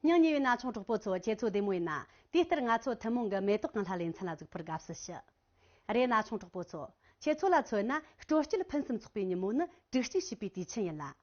nhưng như那从中不做接触的么那，第二俺做他们个没多跟他连成了这个不干事些，而那从中不做接触了做那，着实了喷什么做别你们呢，这是是比地钱人啦，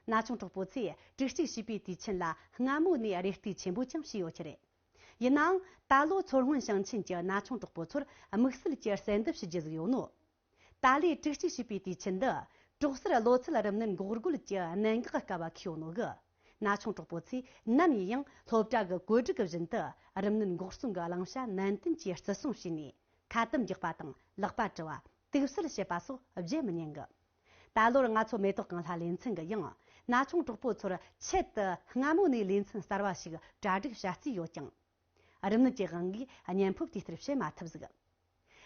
那从中不做，这是是比地钱啦，俺们呢而地钱不讲是有起来。一囊大陆从混相亲叫那从中不做，没事了叫三的是就是有喏，大理这是比地钱的，就是了老子了人们过过了叫哪个干吧 Q 那个。那从中不去，那么样，老这个国这个人的，人们国送个浪下难等解释送心里，看等就把等，老把着啊，都是了些把手，这么年个。大陆人俺从没到跟他连成个样啊，那从中不出了，切的俺们那连成三瓦西个，扎这个啥子要讲，人们这个人年普地头些嘛特子个。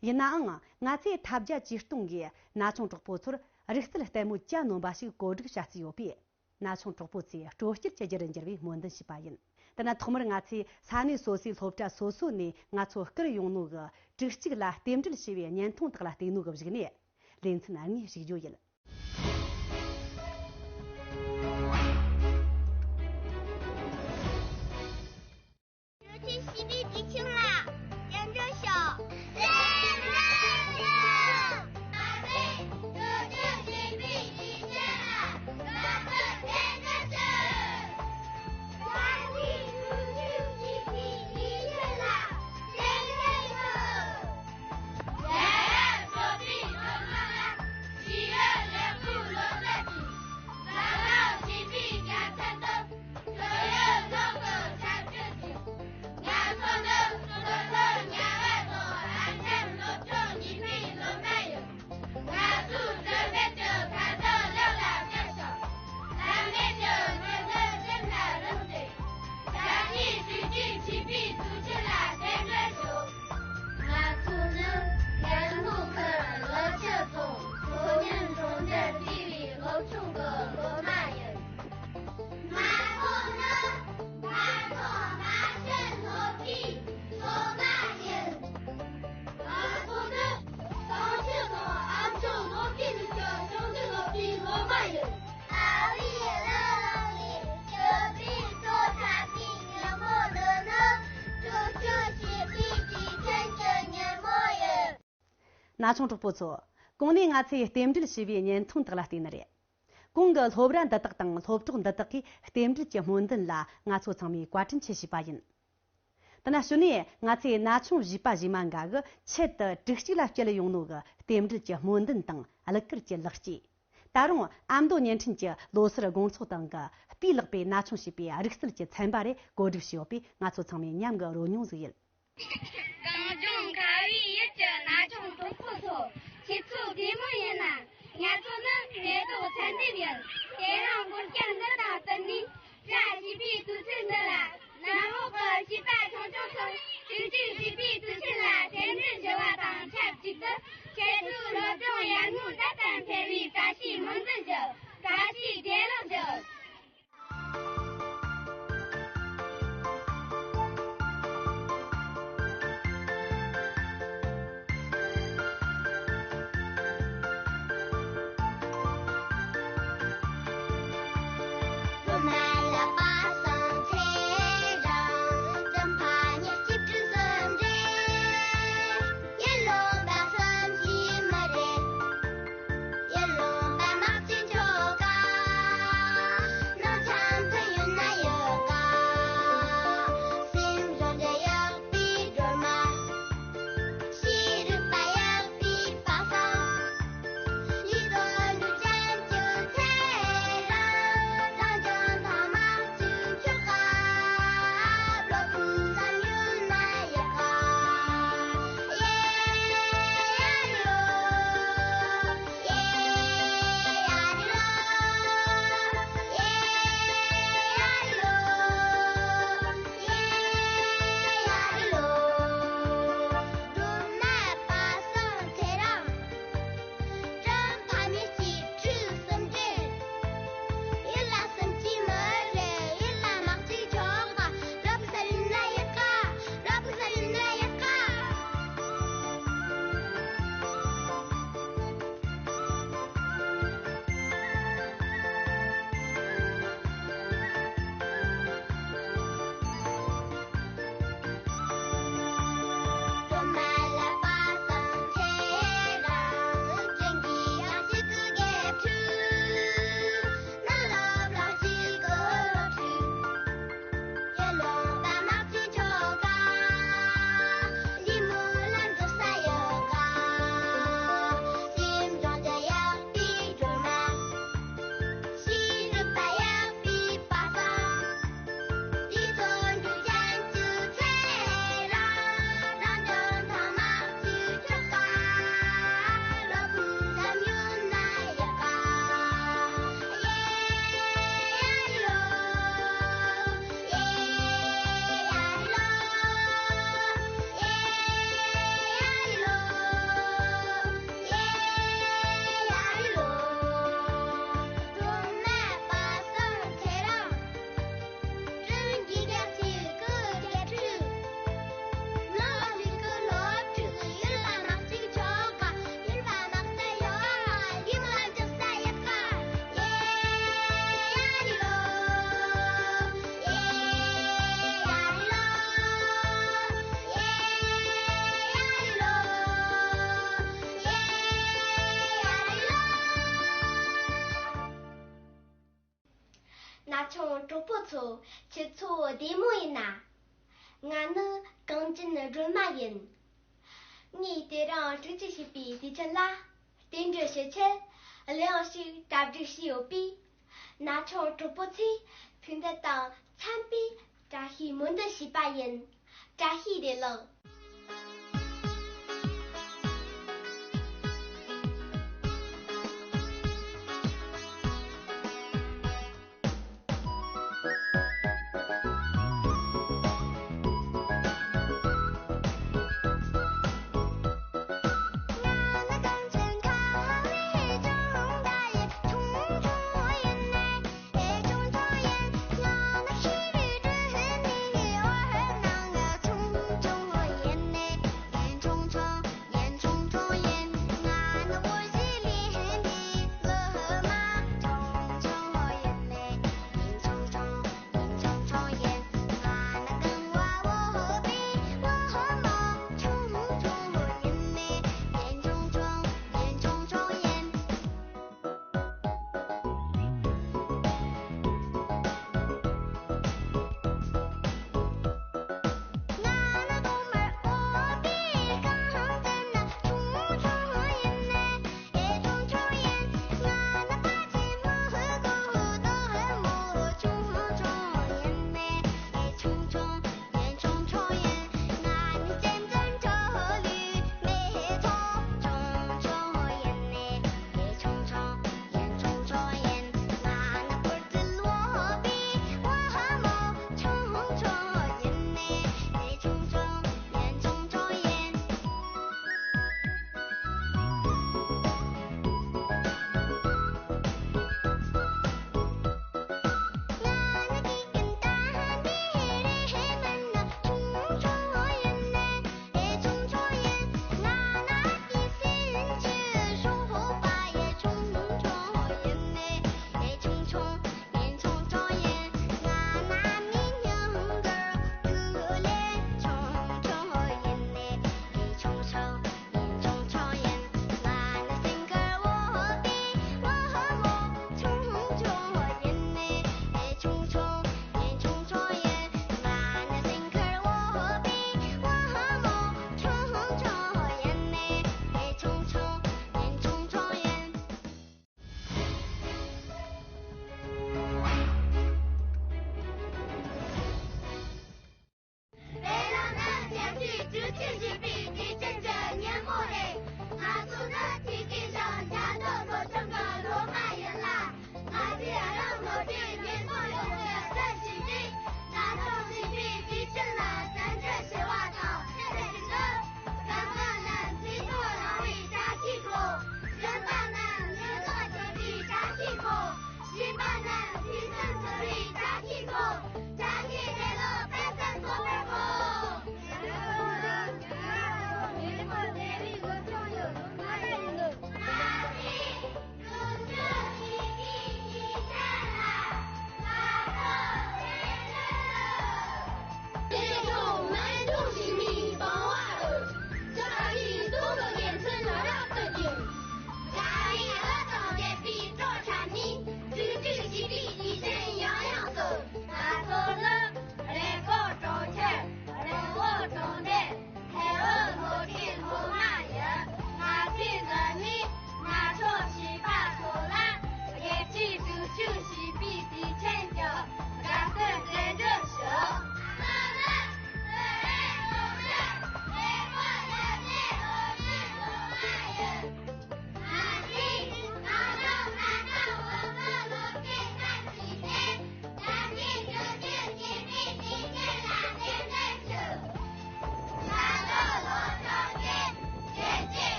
一那啊，俺在他家集中个，那从中不出了，日子了带木家农把些国这个啥子要变。那从中不接，着实这人家为蒙的西巴人，但那他们人家在三年所西头着所说呢，俺从个人用那个，这是个啦，点着了些位年通得啦，对那个这个呢，连次难你是就一了。这去西北地青啦，沿着小。那从中不做，公内俺在点着了些位年通得了对那里，公个老不然得等，老不中得给点着结婚的啦，俺做上面挂真七十八人。但那说呢，俺在那从180万个切的这些啦，接来用那个点着结婚的等，阿拉个接乐些。当然，俺们多年前节老师的工作等个，比了被那从西边啊，这个是节参巴的过这小比，俺做上面两个罗牛子人。刚中考语一节那从中不错，其次题目也难，俺做能阅读参的人，再让我讲的到等你，这是比主持的啦，那么个是大从中生，就是比主持啦，真是就话当差记得，接触了中央路的单配里扎西门子就，扎西铁路就。Yellow, 那从中不错，去错的么呐？俺呢刚进了准马人，你得让这些比的吃啦，顶着些吃，粮食打这些有比，那从中不去，平得当产比，扎西门的西巴人，扎西的人。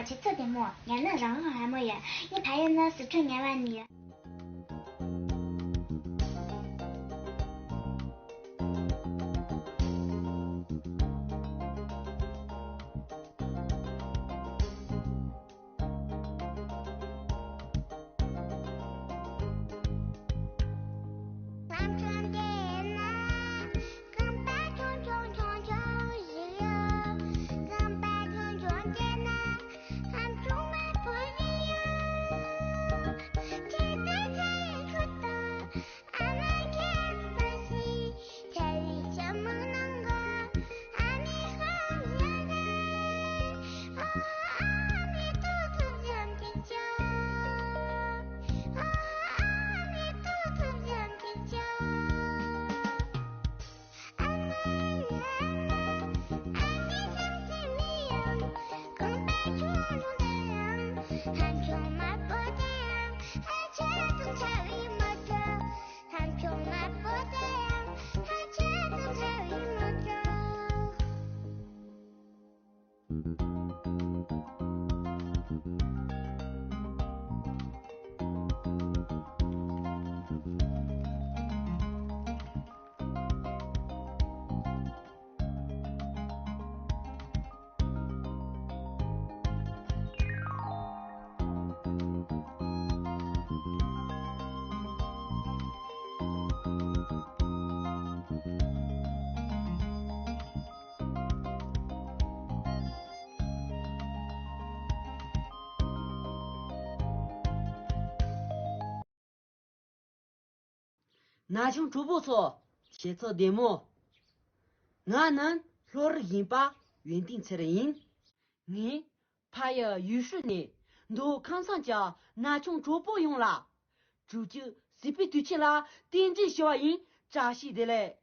去做点么？俺那人好还没有，你排人那是春年万里。那种主不错，写错点么？俺能落日银巴原定吃的银，你怕要有水呢？都看上家那种主不用了，主就随便对起了，点这小银扎西的嘞。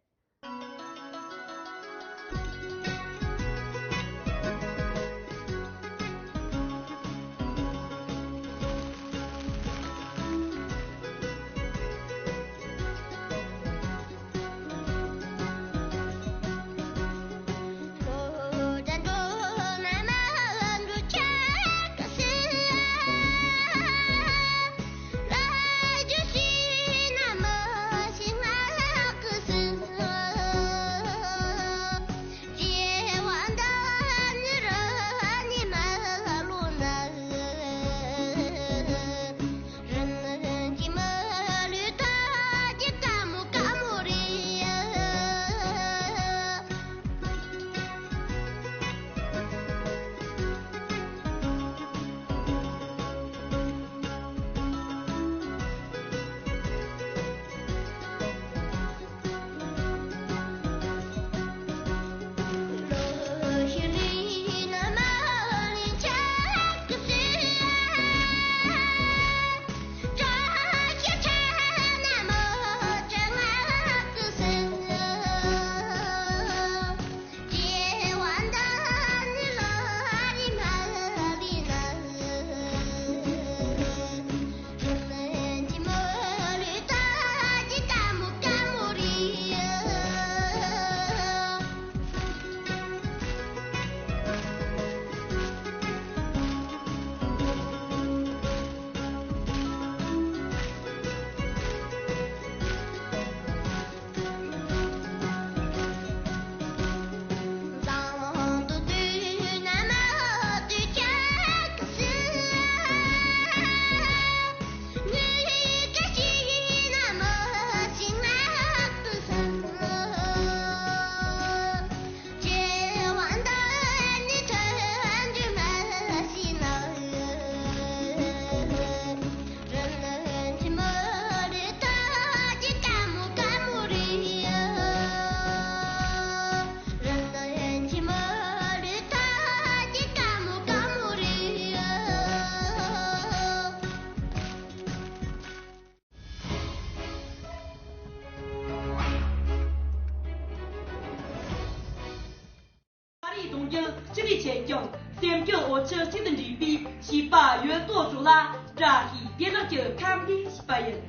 这里前讲三九我车新的女币18元多出啦，这一别了就看的18元。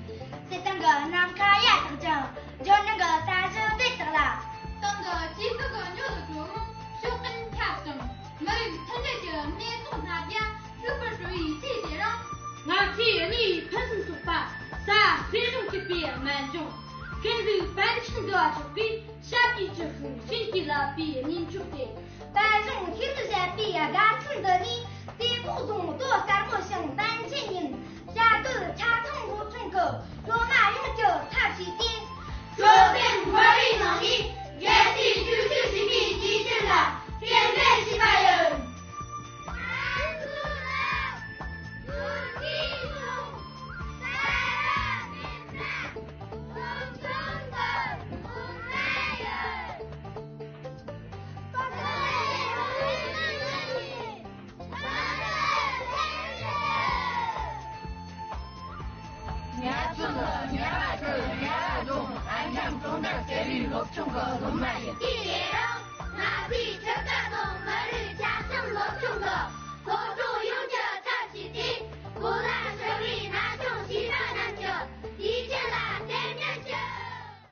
这当个南卡亚等着，就那个三十对得了。当个几十个牛的猪，手很恰当，没有趁着就没做那边，别满中，根据半程的出轨，下笔之后，身体了别人出轨，半中体质下别嘎成的你，地不中多三个性单亲人，下头查通过中口，罗马永久查起点，说定可以能力，原地就是比提升了，现在是白人。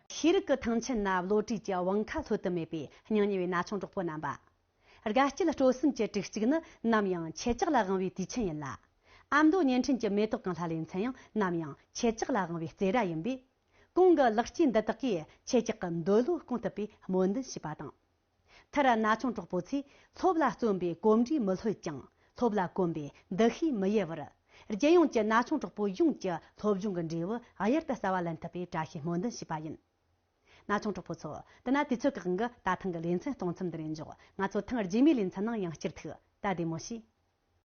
히르크 탕첸나 로지자 원카 소드메비 냥니위 나총 쪽보 남바 알가치라 조슴제 직직는 남양 체적라강위 디첸일라 암도 년천제 메독강 살린 찬양 남양 체적라강위 제라임비 공가 럭친 다딱기 체적감 돌로 콘타비 몬든 시바당 타라 나총 쪽보치 소블라 좀비 곰지 멀호장 소블라 곰비 더히 머예버라 제용제 나총 쪽보 용제 소브중근 리워 아열다 사왈란타비 자히 몬든 시바인 나총 쪽보소 다나 디초그응가 다탕가 렌츠 동첨드린 저 나초 탕을 지미 렌츠는 양치르트 다디모시